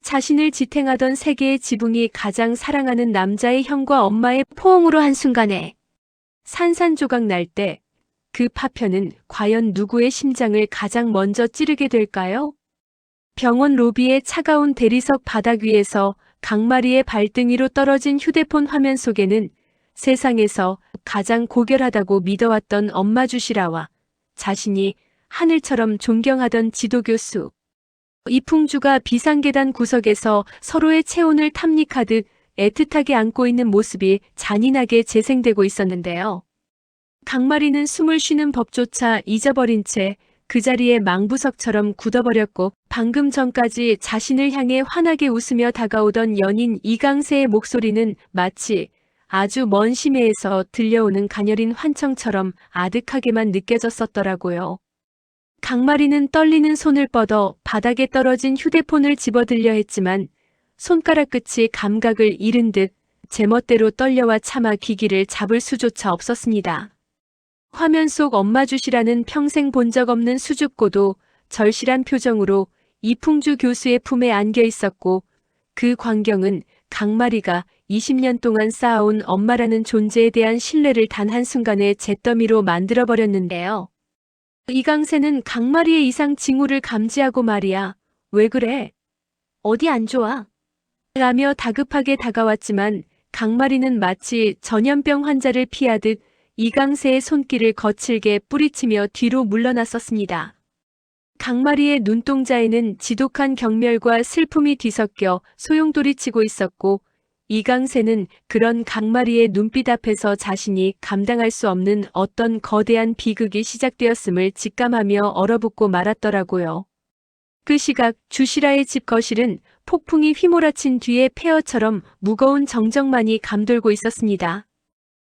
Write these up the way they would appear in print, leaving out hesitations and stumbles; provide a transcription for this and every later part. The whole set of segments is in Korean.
자신을 지탱하던 세계의 지붕이 가장 사랑하는 남자의 형과 엄마의 포옹으로 한순간에 산산조각 날 때 그 파편은 과연 누구의 심장을 가장 먼저 찌르게 될까요? 병원 로비의 차가운 대리석 바닥 위에서 강마리의 발등위로 떨어진 휴대폰 화면 속에는 세상에서 가장 고결하다고 믿어왔던 엄마 주시라와 자신이 하늘처럼 존경하던 지도교수 이풍주가 비상계단 구석에서 서로의 체온을 탐닉하듯 애틋하게 안고 있는 모습이 잔인하게 재생되고 있었는데요. 강마리는 숨을 쉬는 법조차 잊어버린 채 그 자리에 망부석처럼 굳어버렸고 방금 전까지 자신을 향해 환하게 웃으며 다가오던 연인 이강세의 목소리는 마치 아주 먼 심해에서 들려오는 가녀린 환청처럼 아득하게만 느껴졌었더라고요. 강마리는 떨리는 손을 뻗어 바닥에 떨어진 휴대폰을 집어들려 했지만 손가락 끝이 감각을 잃은 듯 제멋대로 떨려와 차마 기기를 잡을 수조차 없었습니다. 화면 속 엄마 주시라는 평생 본 적 없는 수줍고도 절실한 표정으로 이풍주 교수의 품에 안겨 있었고 그 광경은 강마리가 20년 동안 쌓아온 엄마라는 존재에 대한 신뢰를 단 한순간에 잿더미로 만들어버렸는데요. 이강세는 강마리의 이상 징후를 감지하고 말이야. 왜 그래? 어디 안 좋아? 라며 다급하게 다가왔지만 강마리는 마치 전염병 환자를 피하듯 이강세의 손길을 거칠게 뿌리치며 뒤로 물러났었습니다. 강마리의 눈동자에는 지독한 경멸과 슬픔이 뒤섞여 소용돌이치고 있었고 이강세는 그런 강마리의 눈빛 앞에서 자신이 감당할 수 없는 어떤 거대한 비극이 시작되었음을 직감하며 얼어붙고 말았더라고요. 그 시각 주시라의 집 거실은 폭풍이 휘몰아친 뒤의 폐허처럼 무거운 정적만이 감돌고 있었습니다.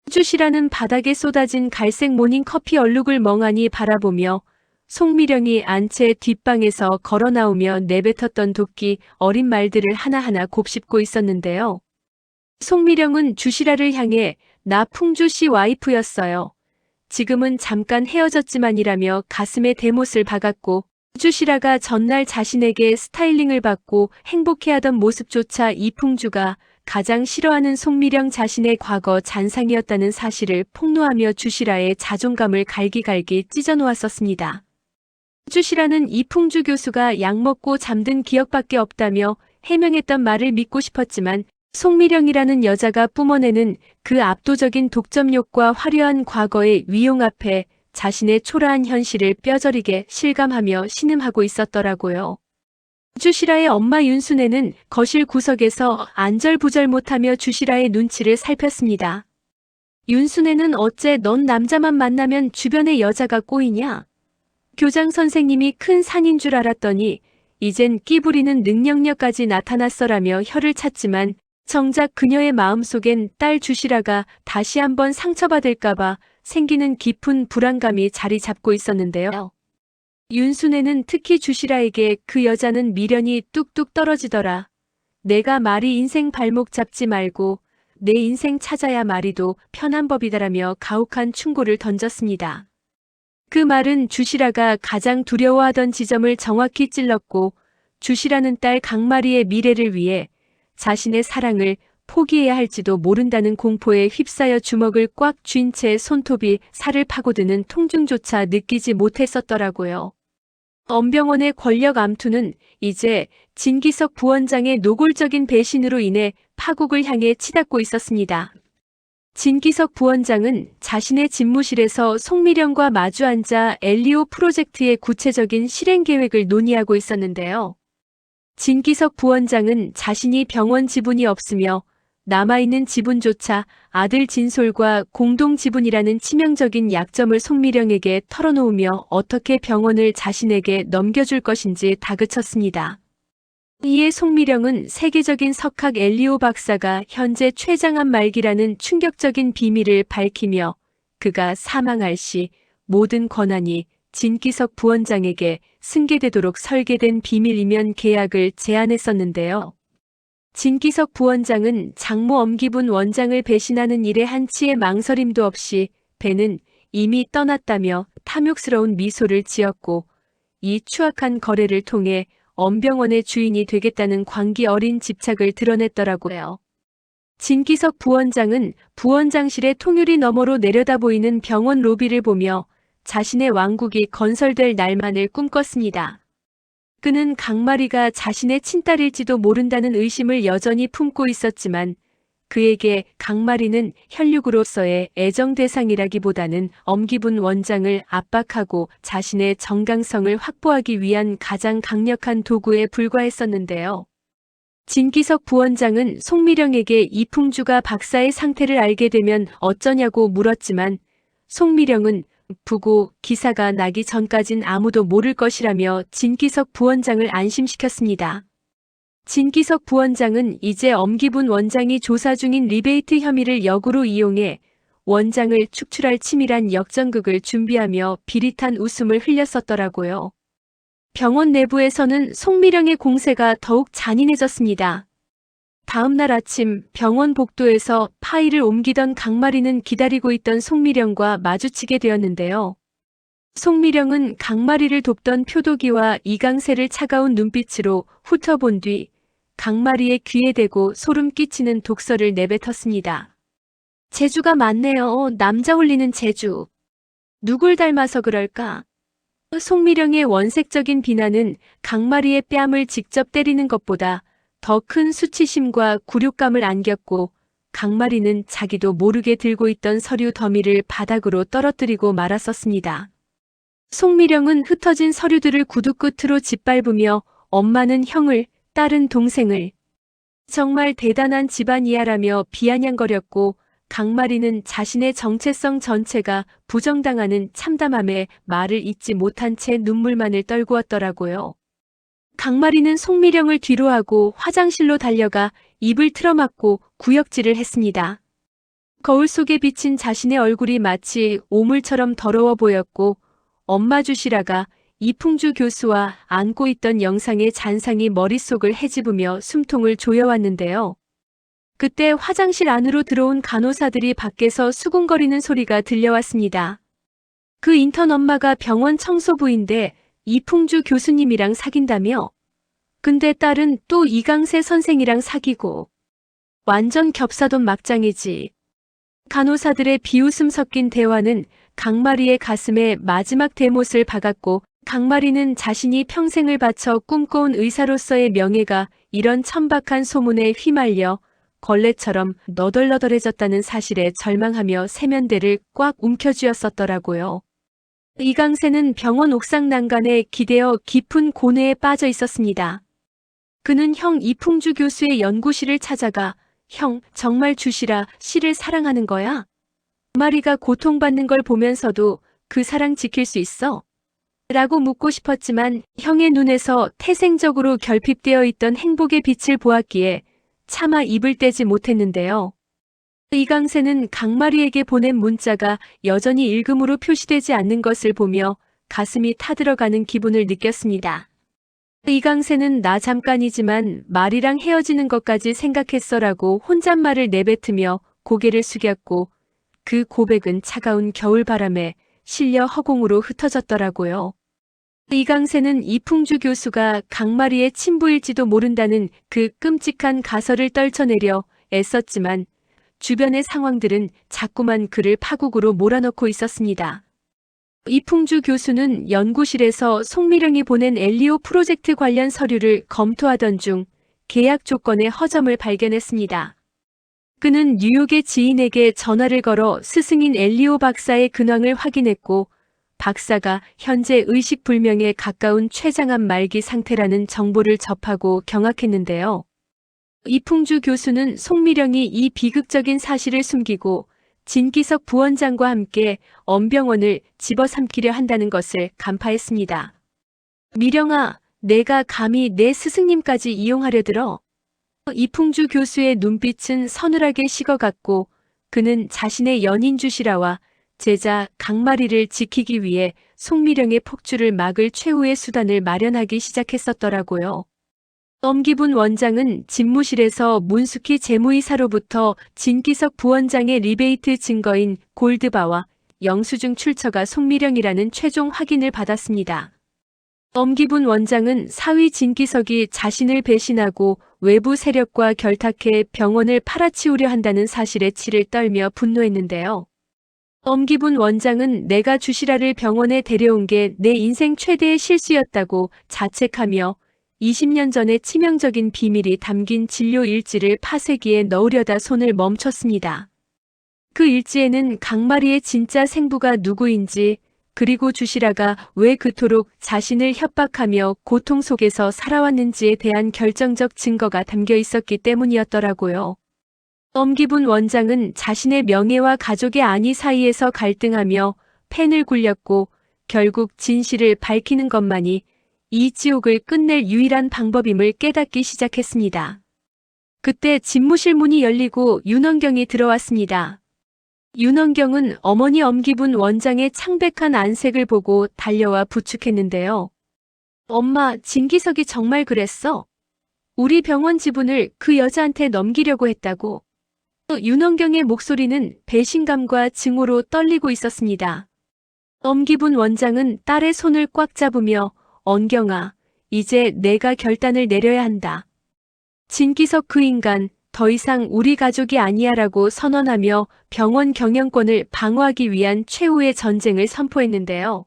주시라는 바닥에 쏟아진 갈색 모닝커피 얼룩을 멍하니 바라보며 송미령이 안채 뒷방에서 걸어 나오며 내뱉었던 도끼 어린 말들을 하나하나 곱씹고 있었는데요. 송미령은 주시라를 향해 나 풍주씨 와이프였어요. 지금은 잠깐 헤어졌지만이라며 가슴에 대못을 박았고 주시라가 전날 자신에게 스타일링을 받고 행복해하던 모습조차 이풍주가 가장 싫어하는 송미령 자신의 과거 잔상이었다는 사실을 폭로하며 주시라의 자존감을 갈기갈기 찢어놓았었습니다. 주시라는 이풍주 교수가 약 먹고 잠든 기억밖에 없다며 해명했던 말을 믿고 싶었지만 송미령이라는 여자가 뿜어내는 그 압도적인 독점욕과 화려한 과거의 위용 앞에 자신의 초라한 현실을 뼈저리게 실감하며 신음하고 있었더라고요. 주시라의 엄마 윤순애는 거실 구석에서 안절부절 못하며 주시라의 눈치를 살폈습니다. 윤순애는 어째 넌 남자만 만나면 주변에 여자가 꼬이냐? 교장 선생님이 큰 산인 줄 알았더니 이젠 끼부리는 능력녀까지 나타났어라며 혀를 찼지만 정작 그녀의 마음속엔 딸 주시라가 다시 한번 상처받을까봐 생기는 깊은 불안감이 자리 잡고 있었는데요. 윤순애는 특히 주시라에게 그 여자는 미련이 뚝뚝 떨어지더라. 내가 말이 인생 발목 잡지 말고 내 인생 찾아야 말이도 편한 법이다라며 가혹한 충고를 던졌습니다. 그 말은 주시라가 가장 두려워하던 지점을 정확히 찔렀고 주시라는 딸 강마리의 미래를 위해 자신의 사랑을 포기해야 할지도 모른다는 공포에 휩싸여 주먹을 꽉 쥔 채 손톱이 살을 파고드는 통증조차 느끼지 못했었더라고요. 엄병원의 권력 암투는 이제 진기석 부원장의 노골적인 배신으로 인해 파국을 향해 치닫고 있었습니다. 진기석 부원장은 자신의 집무실에서 송미령과 마주 앉아 엘리오 프로젝트의 구체적인 실행 계획을 논의하고 있었는데요. 진기석 부원장은 자신이 병원 지분이 없으며 남아있는 지분조차 아들 진솔과 공동 지분이라는 치명적인 약점을 송미령에게 털어놓으며 어떻게 병원을 자신에게 넘겨줄 것인지 다그쳤습니다. 이에 송미령은 세계적인 석학 엘리오 박사가 현재 췌장암 말기라는 충격적인 비밀을 밝히며 그가 사망할 시 모든 권한이 진기석 부원장에게 승계되도록 설계된 비밀이면 계약을 제안했었는데요. 진기석 부원장은 장모 엄기분 원장을 배신하는 일에 한치의 망설임도 없이 배는 이미 떠났다며 탐욕스러운 미소를 지었고 이 추악한 거래를 통해 엄병원의 주인이 되겠다는 광기 어린 집착을 드러냈더라고요. 진기석 부원장은 부원장실의 통유리 너머로 내려다 보이는 병원 로비를 보며 자신의 왕국이 건설될 날만을 꿈꿨습니다. 그는 강마리가 자신의 친딸일지도 모른다는 의심을 여전히 품고 있었지만 그에게 강마리는 혈육으로서의 애정 대상이라기보다는 엄기분 원장을 압박하고 자신의 정강성을 확보하기 위한 가장 강력한 도구에 불과했었는데요. 진기석 부원장은 송미령에게 이풍주가 박사의 상태를 알게 되면 어쩌냐고 물었지만 송미령은 부고 기사가 나기 전까진 아무도 모를 것이라며 진기석 부원장을 안심시켰습니다. 진기석 부원장은 이제 엄기분 원장이 조사 중인 리베이트 혐의를 역으로 이용해 원장을 축출할 치밀한 역전극을 준비하며 비릿한 웃음을 흘렸었더라고요. 병원 내부에서는 송미령의 공세가 더욱 잔인해졌습니다. 다음 날 아침 병원 복도에서 파일을 옮기던 강마리는 기다리고 있던 송미령과 마주치게 되었는데요. 송미령은 강마리를 돕던 표도기와 이강세를 차가운 눈빛으로 훑어본 뒤 강마리의 귀에 대고 소름 끼치는 독설을 내뱉었습니다. 재주가 많네요. 남자 홀리는 재주. 누굴 닮아서 그럴까? 송미령의 원색적인 비난은 강마리의 뺨을 직접 때리는 것보다 더 큰 수치심과 굴욕감을 안겼고 강마리는 자기도 모르게 들고 있던 서류 더미를 바닥으로 떨어뜨리고 말았었습니다. 송미령은 흩어진 서류들을 구두 끝으로 짓밟으며 엄마는 형을, 딸은 동생을 정말 대단한 집안이야라며 비아냥거렸고 강마리는 자신의 정체성 전체가 부정당하는 참담함에 말을 잇지 못한 채 눈물만을 떨구었더라고요. 강마리는 송미령을 뒤로하고 화장실로 달려가 입을 틀어막고 구역질을 했습니다. 거울 속에 비친 자신의 얼굴이 마치 오물처럼 더러워 보였고 엄마 주시라가 이풍주 교수와 안고 있던 영상의 잔상이 머릿속을 헤집으며 숨통을 조여왔는데요. 그때 화장실 안으로 들어온 간호사들이 밖에서 수군거리는 소리가 들려왔습니다. 그 인턴 엄마가 병원 청소부인데 이풍주 교수님이랑 사귄다며? 근데 딸은 또 이강세 선생이랑 사귀고. 완전 겹사돈 막장이지. 간호사들의 비웃음 섞인 대화는 강마리의 가슴에 마지막 대못을 박았고 강마리는 자신이 평생을 바쳐 꿈꿔온 의사로서의 명예가 이런 천박한 소문에 휘말려 걸레처럼 너덜너덜해졌다는 사실에 절망하며 세면대를 꽉 움켜쥐었었더라고요. 이강세는 병원 옥상 난간에 기대어 깊은 고뇌에 빠져 있었습니다. 그는 형 이풍주 교수의 연구실을 찾아가 형, 정말 주시라 씨를 사랑하는 거야? 마리가 고통받는 걸 보면서도 그 사랑 지킬 수 있어? 라고 묻고 싶었지만 형의 눈에서 태생적으로 결핍되어 있던 행복의 빛을 보았기에 차마 입을 떼지 못했는데요. 이강세는 강마리에게 보낸 문자가 여전히 읽음으로 표시되지 않는 것을 보며 가슴이 타들어가는 기분을 느꼈습니다. 이강세는 나 잠깐이지만 마리랑 헤어지는 것까지 생각했어라고 혼잣말을 내뱉으며 고개를 숙였고 그 고백은 차가운 겨울바람에 실려 허공으로 흩어졌더라고요. 이강세는 이풍주 교수가 강마리의 친부일지도 모른다는 그 끔찍한 가설을 떨쳐내려 애썼지만 주변의 상황들은 자꾸만 그를 파국으로 몰아넣고 있었습니다. 이풍주 교수는 연구실에서 송미령이 보낸 엘리오 프로젝트 관련 서류를 검토하던 중 계약 조건의 허점을 발견했습니다. 그는 뉴욕의 지인에게 전화를 걸어 스승인 엘리오 박사의 근황을 확인했고 박사가 현재 의식불명에 가까운 췌장암 말기 상태라는 정보를 접하고 경악했는데요. 이풍주 교수는 송미령이 이 비극적인 사실을 숨기고 진기석 부원장과 함께 엄병원을 집어삼키려 한다는 것을 간파했습니다. 미령아, 내가 감히 내 스승님까지 이용하려 들어? 이풍주 교수의 눈빛은 서늘하게 식어갔고 그는 자신의 연인 주시라와 제자 강마리를 지키기 위해 송미령의 폭주를 막을 최후의 수단을 마련하기 시작했었더라고요. 엄기분 원장은 집무실에서 문숙희 재무이사로부터 진기석 부원장의 리베이트 증거인 골드바와 영수증 출처가 송미령이라는 최종 확인을 받았습니다. 엄기분 원장은 사위 진기석이 자신을 배신하고 외부 세력과 결탁해 병원을 팔아치우려 한다는 사실에 치를 떨며 분노했는데요. 엄기분 원장은 내가 주시라를 병원에 데려온 게 내 인생 최대의 실수였다고 자책하며 20년 전에 치명적인 비밀이 담긴 진료 일지를 파쇄기에 넣으려다 손을 멈췄습니다. 그 일지에는 강마리의 진짜 생부가 누구인지, 그리고 주시라가 왜 그토록 자신을 협박하며 고통 속에서 살아왔는지에 대한 결정적 증거가 담겨 있었기 때문이었더라고요. 엄기분 원장은 자신의 명예와 가족의 안위 사이에서 갈등하며 펜을 굴렸고 결국 진실을 밝히는 것만이 이 지옥을 끝낼 유일한 방법임을 깨닫기 시작했습니다. 그때 집무실 문이 열리고 윤원경이 들어왔습니다. 윤원경은 어머니 엄기분 원장의 창백한 안색을 보고 달려와 부축했는데요. 엄마, 진기석이 정말 그랬어? 우리 병원 지분을 그 여자한테 넘기려고 했다고. 윤원경의 목소리는 배신감과 증오로 떨리고 있었습니다. 엄기분 원장은 딸의 손을 꽉 잡으며 언경아, 이제 내가 결단을 내려야 한다. 진기석 그 인간 더 이상 우리 가족이 아니야라고 선언하며 병원 경영권을 방어하기 위한 최후의 전쟁을 선포했는데요.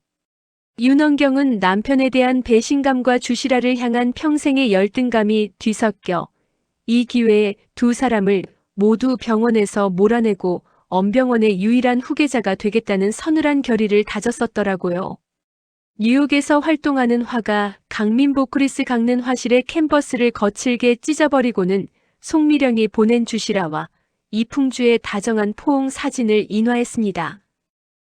윤원경은 남편에 대한 배신감과 주시라를 향한 평생의 열등감이 뒤섞여 이 기회에 두 사람을 모두 병원에서 몰아내고 엄병원의 유일한 후계자가 되겠다는 서늘한 결의를 다졌었더라고요. 뉴욕에서 활동하는 화가 강민보 크리스 강는 화실의 캔버스를 거칠게 찢어버리고는 송미령이 보낸 주시라와 이풍주의 다정한 포옹 사진을 인화했습니다.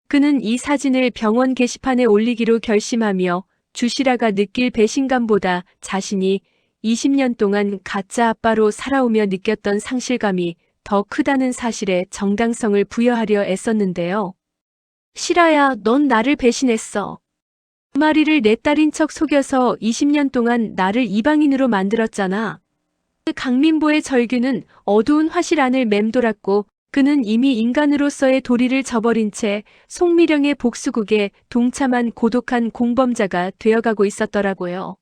그는 이 사진을 병원 게시판에 올리기로 결심하며 주시라가 느낄 배신감보다 자신이 20년 동안 가짜 아빠로 살아오며 느꼈던 상실감이 더 크다는 사실에 정당성을 부여하려 애썼는데요. 실아야, 넌 나를 배신했어. 마리를 내 딸인 척 속여서 20년 동안 나를 이방인으로 만들었잖아. 강민보의 절규는 어두운 화실 안을 맴돌았고 그는 이미 인간으로서의 도리를 저버린 채 송미령의 복수국에 동참한 고독한 공범자가 되어가고 있었더라고요.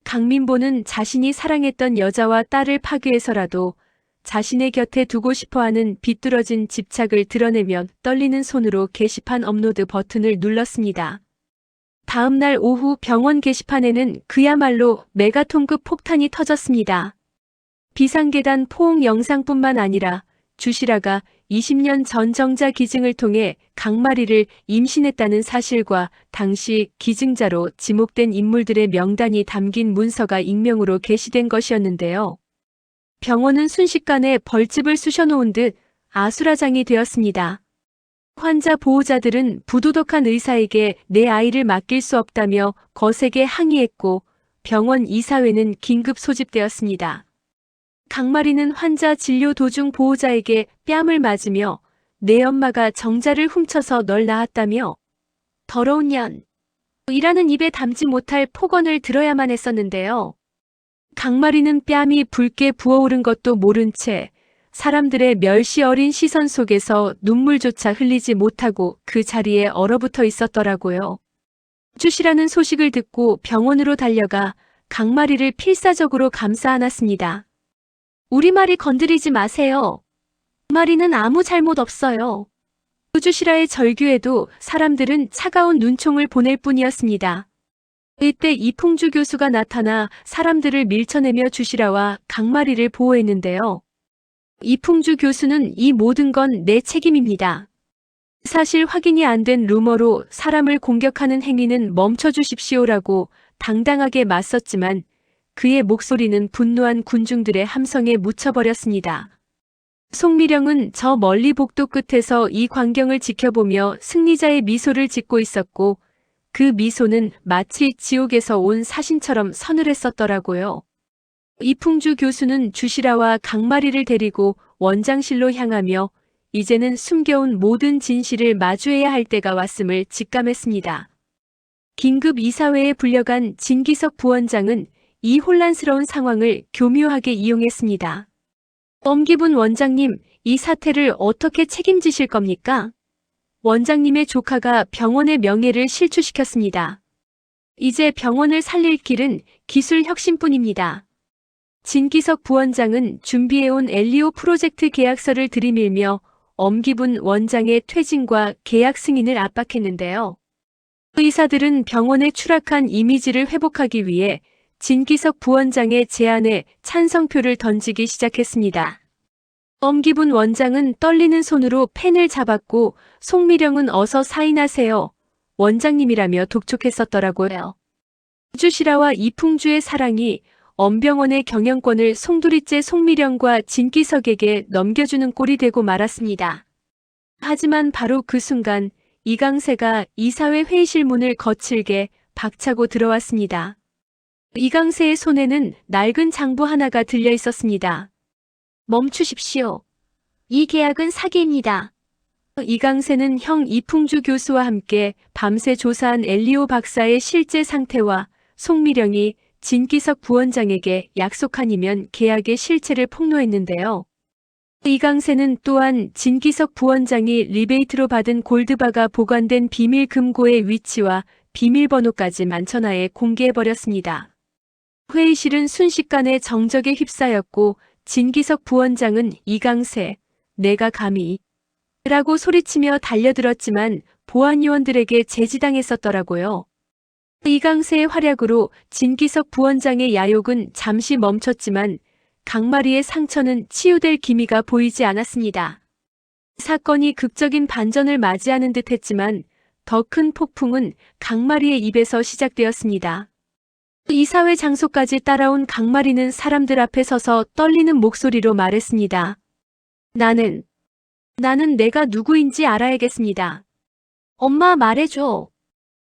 강민보는 자신이 사랑했던 여자와 딸을 파괴해서라도 자신의 곁에 두고 싶어하는 비뚤어진 집착을 드러내며 떨리는 손으로 게시판 업로드 버튼을 눌렀습니다. 다음 날 오후 병원 게시판에는 그야말로 메가톤급 폭탄이 터졌습니다. 비상계단 포옹 영상뿐만 아니라 주시라가 20년 전 정자 기증을 통해 강마리를 임신했다는 사실과 당시 기증자로 지목된 인물들의 명단이 담긴 문서가 익명으로 게시된 것이었는데요. 병원은 순식간에 벌집을 쑤셔놓은 듯 아수라장이 되었습니다. 환자 보호자들은 부도덕한 의사에게 내 아이를 맡길 수 없다며 거세게 항의했고 병원 이사회는 긴급 소집되었습니다. 강마리는 환자 진료 도중 보호자에게 뺨을 맞으며 내 엄마가 정자를 훔쳐서 널 낳았다며 더러운 년 이라는 입에 담지 못할 폭언을 들어야만 했었는데요. 강마리는 뺨이 붉게 부어오른 것도 모른 채 사람들의 멸시 어린 시선 속에서 눈물조차 흘리지 못하고 그 자리에 얼어붙어 있었더라고요. 주시라는 소식을 듣고 병원으로 달려가 강마리를 필사적으로 감싸 안았습니다. 우리 마리 건드리지 마세요. 마리는 아무 잘못 없어요. 주시라의 절규에도 사람들은 차가운 눈총을 보낼 뿐이었습니다. 이때 이풍주 교수가 나타나 사람들을 밀쳐내며 주시라와 강마리를 보호했는데요. 이풍주 교수는 이 모든 건 내 책임입니다. 사실 확인이 안 된 루머로 사람을 공격하는 행위는 멈춰주십시오라고 당당하게 맞섰지만 그의 목소리는 분노한 군중들의 함성에 묻혀버렸습니다. 송미령은 저 멀리 복도 끝에서 이 광경을 지켜보며 승리자의 미소를 짓고 있었고 그 미소는 마치 지옥에서 온 사신처럼 서늘했었더라고요. 이풍주 교수는 주시라와 강마리를 데리고 원장실로 향하며 이제는 숨겨온 모든 진실을 마주해야 할 때가 왔음을 직감했습니다. 긴급 이사회에 불려간 진기석 부원장은 이 혼란스러운 상황을 교묘하게 이용했습니다. 엄기분 원장님, 이 사태를 어떻게 책임지실 겁니까? 원장님의 조카가 병원의 명예를 실추시켰습니다. 이제 병원을 살릴 길은 기술 혁신뿐입니다. 진기석 부원장은 준비해온 엘리오 프로젝트 계약서를 들이밀며 엄기분 원장의 퇴진과 계약 승인을 압박했는데요. 의사들은 병원의 추락한 이미지를 회복하기 위해 진기석 부원장의 제안에 찬성표를 던지기 시작했습니다. 엄기분 원장은 떨리는 손으로 펜을 잡았고 송미령은 어서 사인하세요. 원장님이라며 독촉했었더라고요. 주시라와 이풍주의 사랑이 엄병원의 경영권을 송두리째 송미령과 진기석에게 넘겨주는 꼴이 되고 말았습니다. 하지만 바로 그 순간 이강세가 이사회 회의실 문을 거칠게 박차고 들어왔습니다. 이강세의 손에는 낡은 장부 하나가 들려 있었습니다. 멈추십시오. 이 계약은 사기입니다. 이강세는 형 이풍주 교수와 함께 밤새 조사한 엘리오 박사의 실제 상태와 송미령이 진기석 부원장에게 약속한이면 계약의 실체를 폭로했는데요. 이강세는 또한 진기석 부원장이 리베이트로 받은 골드바가 보관된 비밀 금고의 위치와 비밀번호까지 만천하에 공개해버렸습니다. 회의실은 순식간에 정적에 휩싸였고 진기석 부원장은 이강세, 내가 감히 라고 소리치며 달려들었지만 보안요원들에게 제지당했었더라고요. 이강세의 활약으로 진기석 부원장의 야욕은 잠시 멈췄지만 강마리의 상처는 치유될 기미가 보이지 않았습니다. 사건이 극적인 반전을 맞이하는 듯 했지만 더 큰 폭풍은 강마리의 입에서 시작되었습니다. 이사회 장소까지 따라온 강마리는 사람들 앞에 서서 떨리는 목소리로 말했습니다. 나는 내가 누구인지 알아야겠습니다. 엄마 말해줘.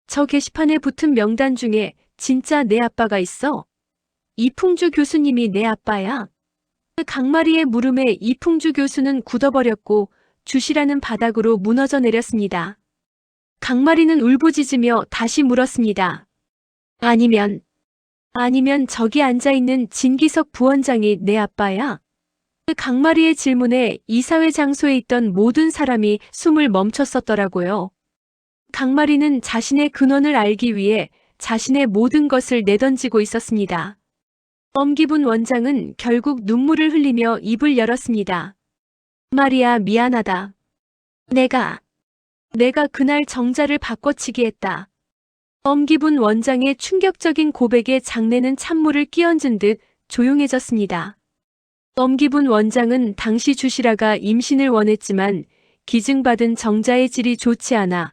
저 게시판에 붙은 명단 중에 진짜 내 아빠가 있어. 이풍주 교수님이 내 아빠야. 강마리의 물음에 이풍주 교수는 굳어버렸고 주시라는 바닥으로 무너져 내렸습니다. 강마리는 울부짖으며 다시 물었습니다. 아니면 저기 앉아있는 진기석 부원장이 내 아빠야? 강마리의 질문에 이사회 장소에 있던 모든 사람이 숨을 멈췄었더라고요. 강마리는 자신의 근원을 알기 위해 자신의 모든 것을 내던지고 있었습니다. 엄기분 원장은 결국 눈물을 흘리며 입을 열었습니다. 마리아, 미안하다. 내가 그날 정자를 바꿔치기 했다. 엄기분 원장의 충격적인 고백에 장내는 찬물을 끼얹은 듯 조용해졌습니다. 엄기분 원장은 당시 주시라가 임신을 원했지만 기증받은 정자의 질이 좋지 않아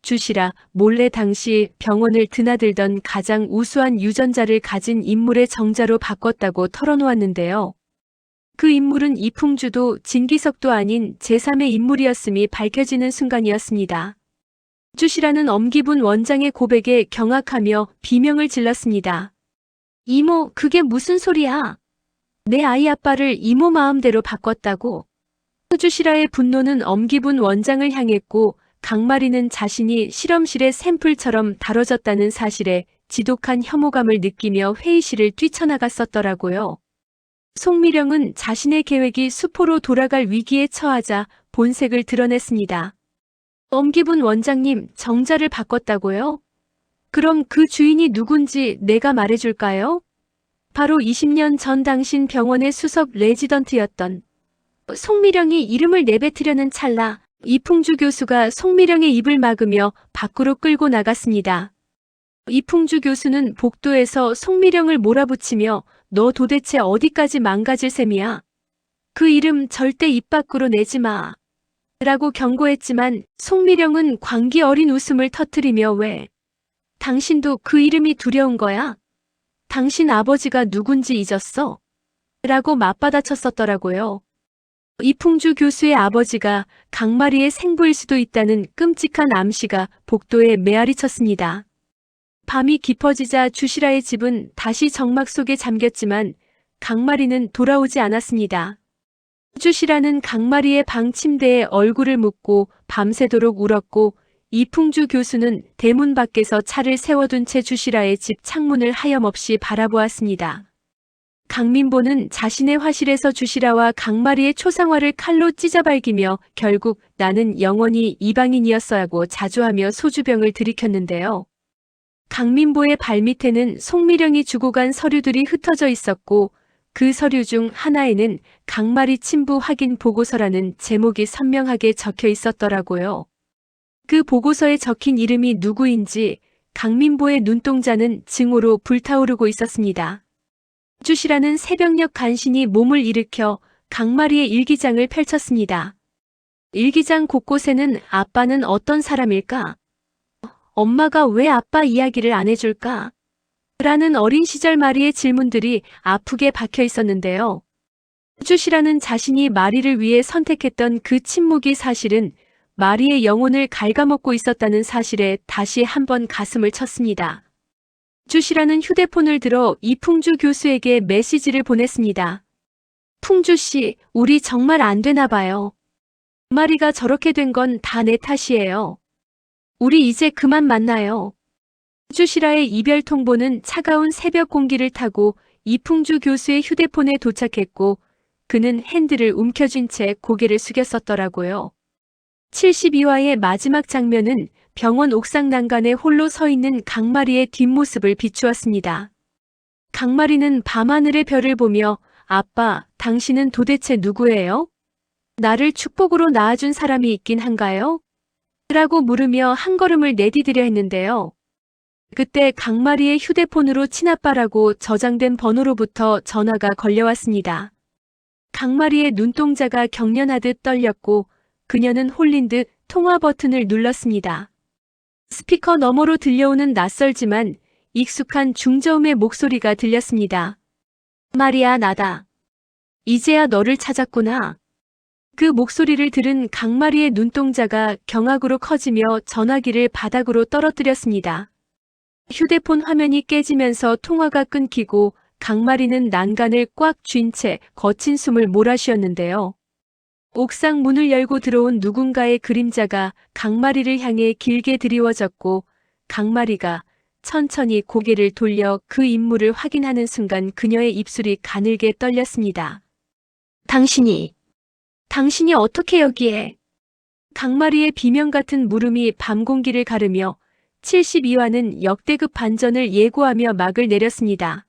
주시라 몰래 당시 병원을 드나들던 가장 우수한 유전자를 가진 인물의 정자로 바꿨다고 털어놓았는데요. 그 인물은 이풍주도 진기석도 아닌 제3의 인물이었음이 밝혀지는 순간이었습니다. 주시라는 엄기분 원장의 고백에 경악하며 비명을 질렀습니다. 이모, 그게 무슨 소리야? 내 아이 아빠를 이모 마음대로 바꿨다고. 주시라의 분노는 엄기분 원장을 향했고 강마리는 자신이 실험실의 샘플처럼 다뤄졌다는 사실에 지독한 혐오감을 느끼며 회의실을 뛰쳐나갔었더라고요. 송미령은 자신의 계획이 수포로 돌아갈 위기에 처하자 본색을 드러냈습니다. 엄기분 원장님, 정자를 바꿨다고요? 그럼 그 주인이 누군지 내가 말해줄까요? 바로 20년 전 당신 병원의 수석 레지던트였던 송미령이 이름을 내뱉으려는 찰나 이풍주 교수가 송미령의 입을 막으며 밖으로 끌고 나갔습니다. 이풍주 교수는 복도에서 송미령을 몰아붙이며 너 도대체 어디까지 망가질 셈이야? 그 이름 절대 입 밖으로 내지 마. 라고 경고했지만 송미령은 광기 어린 웃음을 터뜨리며 왜? 당신도 그 이름이 두려운 거야? 당신 아버지가 누군지 잊었어? 라고 맞받아쳤었더라고요. 이풍주 교수의 아버지가 강마리의 생부일 수도 있다는 끔찍한 암시가 복도에 메아리 쳤습니다. 밤이 깊어지자 주시라의 집은 다시 정막 속에 잠겼지만 강마리는 돌아오지 않았습니다. 주시라는 강마리의 방 침대에 얼굴을 묻고 밤새도록 울었고 이풍주 교수는 대문 밖에서 차를 세워둔 채 주시라의 집 창문을 하염없이 바라보았습니다. 강민보는 자신의 화실에서 주시라와 강마리의 초상화를 칼로 찢어발기며 결국 나는 영원히 이방인이었어야 하고 자조하며 소주병을 들이켰는데요. 강민보의 발밑에는 송미령이 주고 간 서류들이 흩어져 있었고 그 서류 중 하나에는 강마리 친부 확인 보고서라는 제목이 선명하게 적혀 있었더라고요. 그 보고서에 적힌 이름이 누구인지 강민보의 눈동자는 증오로 불타오르고 있었습니다. 주시라는 새벽녘 간신히 몸을 일으켜 강마리의 일기장을 펼쳤습니다. 일기장 곳곳에는 아빠는 어떤 사람일까? 엄마가 왜 아빠 이야기를 안 해줄까? 라는 어린 시절 마리의 질문들이 아프게 박혀 있었는데요. 주시라는 자신이 마리를 위해 선택했던 그 침묵이 사실은 마리의 영혼을 갉아먹고 있었다는 사실에 다시 한번 가슴을 쳤습니다. 주시라는 휴대폰을 들어 이풍주 교수에게 메시지를 보냈습니다. 풍주 씨, 우리 정말 안 되나 봐요. 마리가 저렇게 된 건 다 내 탓이에요. 우리 이제 그만 만나요. 주시라의 이별 통보는 차가운 새벽 공기를 타고 이풍주 교수의 휴대폰에 도착했고 그는 핸들을 움켜쥔 채 고개를 숙였었더라고요. 72화의 마지막 장면은 병원 옥상 난간에 홀로 서 있는 강마리의 뒷모습을 비추었습니다. 강마리는 밤하늘의 별을 보며 아빠, 당신은 도대체 누구예요? 나를 축복으로 낳아준 사람이 있긴 한가요? 라고 물으며 한 걸음을 내디디려 했는데요. 그때 강마리의 휴대폰으로 친아빠라고 저장된 번호로부터 전화가 걸려왔습니다. 강마리의 눈동자가 경련하듯 떨렸고 그녀는 홀린 듯 통화 버튼을 눌렀습니다. 스피커 너머로 들려오는 낯설지만 익숙한 중저음의 목소리가 들렸습니다. 마리야, 나다. 이제야 너를 찾았구나. 그 목소리를 들은 강마리의 눈동자가 경악으로 커지며 전화기를 바닥으로 떨어뜨렸습니다. 휴대폰 화면이 깨지면서 통화가 끊기고 강마리는 난간을 꽉 쥔 채 거친 숨을 몰아쉬었는데요. 옥상 문을 열고 들어온 누군가의 그림자가 강마리를 향해 길게 드리워졌고 강마리가 천천히 고개를 돌려 그 인물을 확인하는 순간 그녀의 입술이 가늘게 떨렸습니다. 당신이 어떻게 여기에? 강마리의 비명 같은 물음이 밤 공기를 가르며 72화는 역대급 반전을 예고하며 막을 내렸습니다.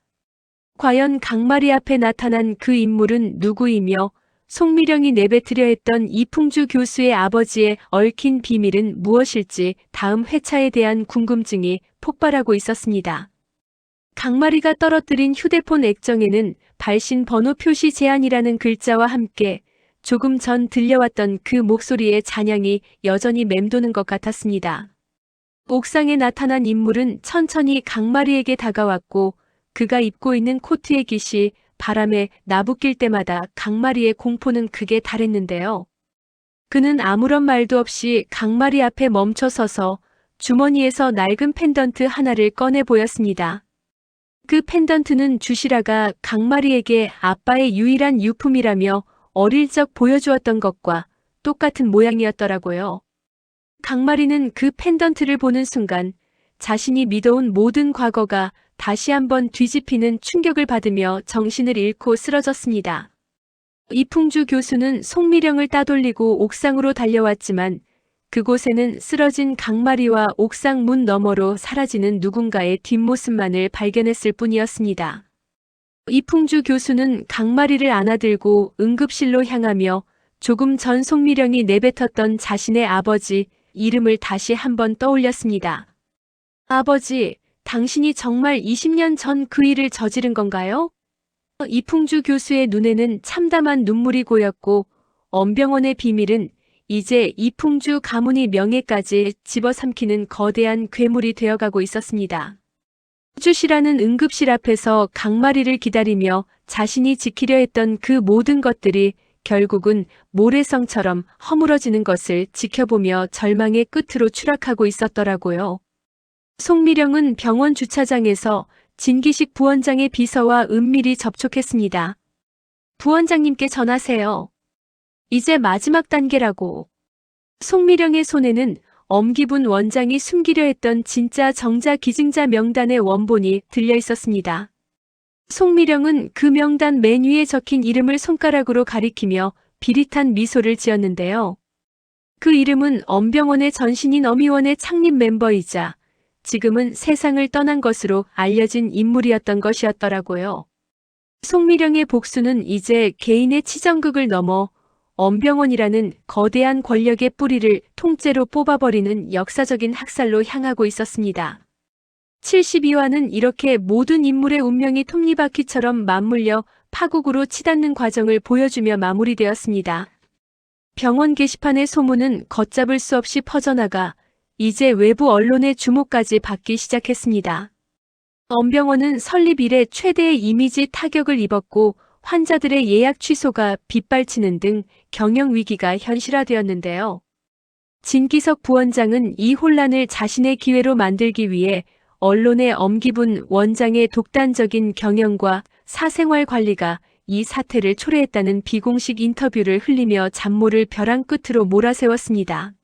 과연 강마리 앞에 나타난 그 인물은 누구이며 송미령이 내뱉으려 했던 이풍주 교수의 아버지의 얽힌 비밀은 무엇일지 다음 회차에 대한 궁금증이 폭발하고 있었습니다. 강마리가 떨어뜨린 휴대폰 액정에는 발신 번호 표시 제한이라는 글자와 함께 조금 전 들려왔던 그 목소리의 잔향이 여전히 맴도는 것 같았습니다. 옥상에 나타난 인물은 천천히 강마리에게 다가왔고 그가 입고 있는 코트의 깃이 바람에 나부낄 때마다 강마리의 공포는 극에 달했는데요. 그는 아무런 말도 없이 강마리 앞에 멈춰 서서 주머니에서 낡은 펜던트 하나를 꺼내 보였습니다. 그 펜던트는 주시라가 강마리에게 아빠의 유일한 유품이라며 어릴 적 보여주었던 것과 똑같은 모양이었더라고요. 강마리는 그 펜던트를 보는 순간 자신이 믿어온 모든 과거가 다시 한번 뒤집히는 충격을 받으며 정신을 잃고 쓰러졌습니다. 이풍주 교수는 송미령을 따돌리고 옥상으로 달려왔지만 그곳에는 쓰러진 강마리와 옥상 문 너머로 사라지는 누군가의 뒷모습만을 발견했을 뿐이었습니다. 이풍주 교수는 강마리를 안아들고 응급실로 향하며 조금 전 송미령이 내뱉었던 자신의 아버지 이름을 다시 한번 떠올렸습니다. 아버지, 당신이 정말 20년 전 그 일을 저지른 건가요? 이풍주 교수의 눈에는 참담한 눈물이 고였고 엄병원의 비밀은 이제 이풍주 가문의 명예까지 집어삼키는 거대한 괴물이 되어가고 있었습니다. 주시라는 응급실 앞에서 강마리를 기다리며 자신이 지키려 했던 그 모든 것들이 결국은 모래성처럼 허물어지는 것을 지켜보며 절망의 끝으로 추락하고 있었더라고요. 송미령은 병원 주차장에서 진기식 부원장의 비서와 은밀히 접촉했습니다. 부원장님께 전하세요. 이제 마지막 단계라고. 송미령의 손에는 엄기분 원장이 숨기려 했던 진짜 정자 기증자 명단의 원본이 들려 있었습니다. 송미령은 그 명단 맨 위에 적힌 이름을 손가락으로 가리키며 비릿한 미소를 지었는데요. 그 이름은 엄병원의 전신인 어미원의 창립 멤버이자 지금은 세상을 떠난 것으로 알려진 인물이었던 것이었더라고요. 송미령의 복수는 이제 개인의 치정극을 넘어 엄병원이라는 거대한 권력의 뿌리를 통째로 뽑아버리는 역사적인 학살로 향하고 있었습니다. 72화는 이렇게 모든 인물의 운명이 톱니바퀴처럼 맞물려 파국으로 치닫는 과정을 보여주며 마무리되었습니다. 병원 게시판의 소문은 걷잡을 수 없이 퍼져나가 이제 외부 언론의 주목까지 받기 시작했습니다. 엄병원은 설립 이래 최대의 이미지 타격을 입었고 환자들의 예약 취소가 빗발치는 등 경영 위기가 현실화되었는데요. 진기석 부원장은 이 혼란을 자신의 기회로 만들기 위해 언론의 엄기분 원장의 독단적인 경영과 사생활 관리가 이 사태를 초래했다는 비공식 인터뷰를 흘리며 잡모를 벼랑 끝으로 몰아세웠습니다.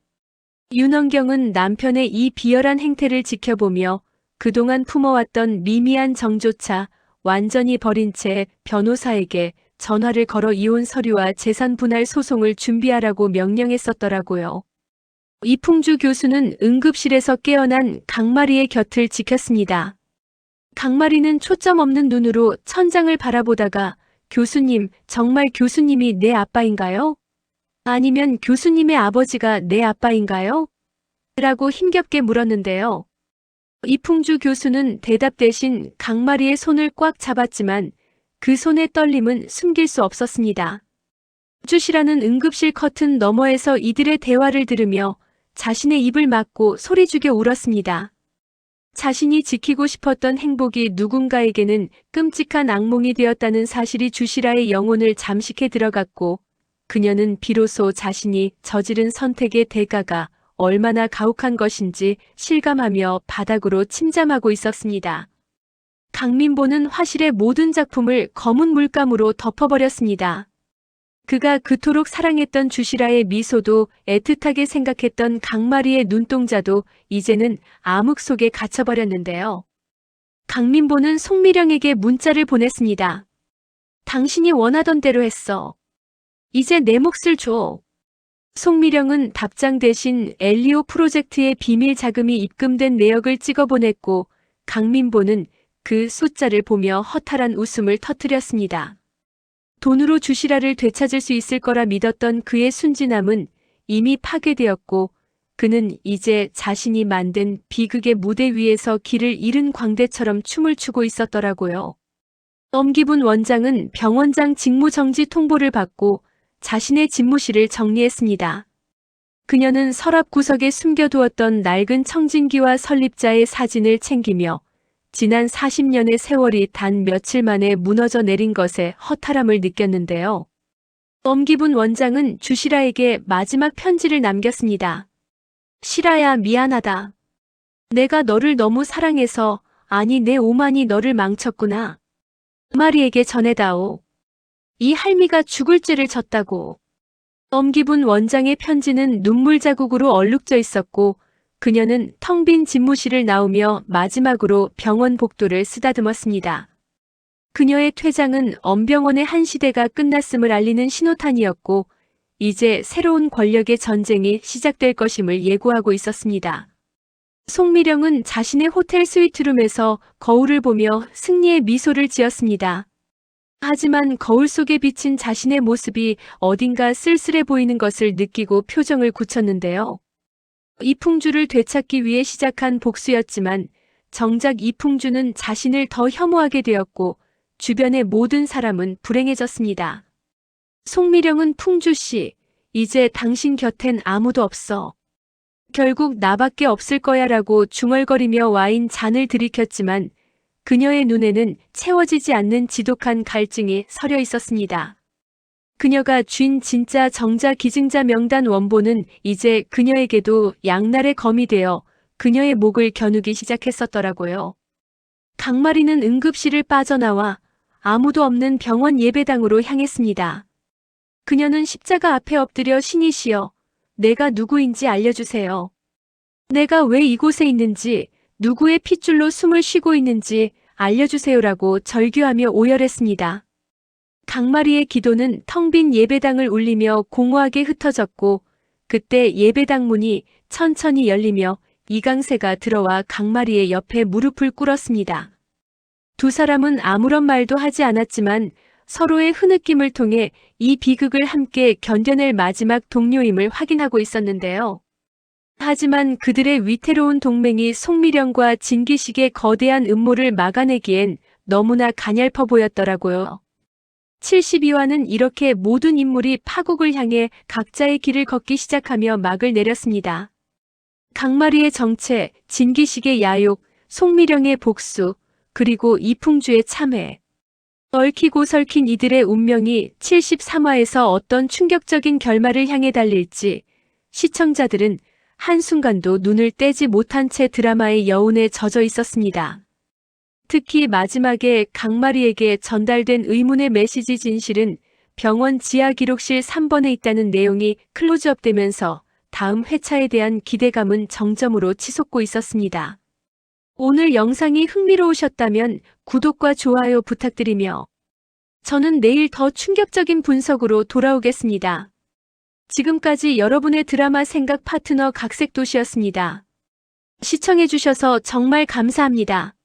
윤원경은 남편의 이 비열한 행태를 지켜보며 그동안 품어왔던 미미한 정조차 완전히 버린 채 변호사에게 전화를 걸어 이혼 서류와 재산 분할 소송을 준비하라고 명령했었더라고요. 이풍주 교수는 응급실에서 깨어난 강마리의 곁을 지켰습니다. 강마리는 초점 없는 눈으로 천장을 바라보다가 교수님, 정말 교수님이 내 아빠인가요? 아니면 교수님의 아버지가 내 아빠인가요? 라고 힘겹게 물었는데요. 이풍주 교수는 대답 대신 강마리의 손을 꽉 잡았지만 그 손의 떨림은 숨길 수 없었습니다. 주시라는 응급실 커튼 너머에서 이들의 대화를 들으며 자신의 입을 막고 소리 죽여 울었습니다. 자신이 지키고 싶었던 행복이 누군가에게는 끔찍한 악몽이 되었다는 사실이 주시라의 영혼을 잠식해 들어갔고 그녀는 비로소 자신이 저지른 선택의 대가가 얼마나 가혹한 것인지 실감하며 바닥으로 침잠하고 있었습니다. 강민보는 화실의 모든 작품을 검은 물감으로 덮어버렸습니다. 그가 그토록 사랑했던 주시라의 미소도 애틋하게 생각했던 강마리의 눈동자도 이제는 암흑 속에 갇혀버렸는데요. 강민보는 송미령에게 문자를 보냈습니다. 당신이 원하던 대로 했어. 이제 내 몫을 줘. 송미령은 답장 대신 엘리오 프로젝트의 비밀 자금이 입금된 내역을 찍어보냈고 강민보는 그 숫자를 보며 허탈한 웃음을 터뜨렸습니다. 돈으로 주시라를 되찾을 수 있을 거라 믿었던 그의 순진함은 이미 파괴되었고 그는 이제 자신이 만든 비극의 무대 위에서 길을 잃은 광대처럼 춤을 추고 있었더라고요. 엄기분 원장은 병원장 직무정지 통보를 받고 자신의 집무실을 정리했습니다. 그녀는 서랍 구석에 숨겨두었던 낡은 청진기와 설립자의 사진을 챙기며 지난 40년의 세월이 단 며칠 만에 무너져 내린 것에 허탈함을 느꼈는데요. 엄기분 원장은 주시라에게 마지막 편지를 남겼습니다. 시라야, 미안하다. 내가 너를 너무 사랑해서, 아니 내 오만이 너를 망쳤구나. 마리에게 전해다오. 이 할미가 죽을 죄를 졌다고. 엄기분 원장의 편지는 눈물 자국으로 얼룩져 있었고 그녀는 텅 빈 집무실을 나오며 마지막으로 병원 복도를 쓰다듬었습니다. 그녀의 퇴장은 엄병원의 한 시대가 끝났음을 알리는 신호탄이었고 이제 새로운 권력의 전쟁이 시작될 것임을 예고하고 있었습니다. 송미령은 자신의 호텔 스위트룸에서 거울을 보며 승리의 미소를 지었습니다. 하지만 거울 속에 비친 자신의 모습이 어딘가 쓸쓸해 보이는 것을 느끼고 표정을 굳혔는데요. 이풍주를 되찾기 위해 시작한 복수였지만 정작 이풍주는 자신을 더 혐오하게 되었고 주변의 모든 사람은 불행해졌습니다. 송미령은 풍주씨, 이제 당신 곁엔 아무도 없어. 결국 나밖에 없을 거야 라고 중얼거리며 와인 잔을 들이켰지만 그녀의 눈에는 채워지지 않는 지독한 갈증이 서려 있었습니다. 그녀가 쥔 진짜 정자 기증자 명단 원본은 이제 그녀에게도 양날의 검이 되어 그녀의 목을 겨누기 시작했었더라고요. 강마리는 응급실을 빠져나와 아무도 없는 병원 예배당으로 향했습니다. 그녀는 십자가 앞에 엎드려 신이시여, 내가 누구인지 알려주세요. 내가 왜 이곳에 있는지, 누구의 핏줄로 숨을 쉬고 있는지 알려주세요라고 절규하며 오열했습니다. 강마리의 기도는 텅 빈 예배당을 울리며 공허하게 흩어졌고 그때 예배당 문이 천천히 열리며 이강세가 들어와 강마리의 옆에 무릎을 꿇었습니다. 두 사람은 아무런 말도 하지 않았지만 서로의 흐느낌을 통해 이 비극을 함께 견뎌낼 마지막 동료임을 확인하고 있었는데요. 하지만 그들의 위태로운 동맹이 송미령과 진기식의 거대한 음모를 막아내기엔 너무나 가냘퍼 보였더라고요. 72화는 이렇게 모든 인물이 파국을 향해 각자의 길을 걷기 시작하며 막을 내렸습니다. 강마리의 정체, 진기식의 야욕, 송미령의 복수, 그리고 이풍주의 참회. 얽히고 설킨 이들의 운명이 73화에서 어떤 충격적인 결말을 향해 달릴지 시청자들은 한순간도 눈을 떼지 못한 채 드라마의 여운에 젖어 있었습니다. 특히 마지막에 강마리에게 전달된 의문의 메시지 진실은 병원 지하 기록실 3번에 있다는 내용이 클로즈업되면서 다음 회차에 대한 기대감은 정점으로 치솟고 있었습니다. 오늘 영상이 흥미로우셨다면 구독과 좋아요 부탁드리며 저는 내일 더 충격적인 분석으로 돌아오겠습니다. 지금까지 여러분의 드라마 생각 파트너 각색도시였습니다. 시청해주셔서 정말 감사합니다.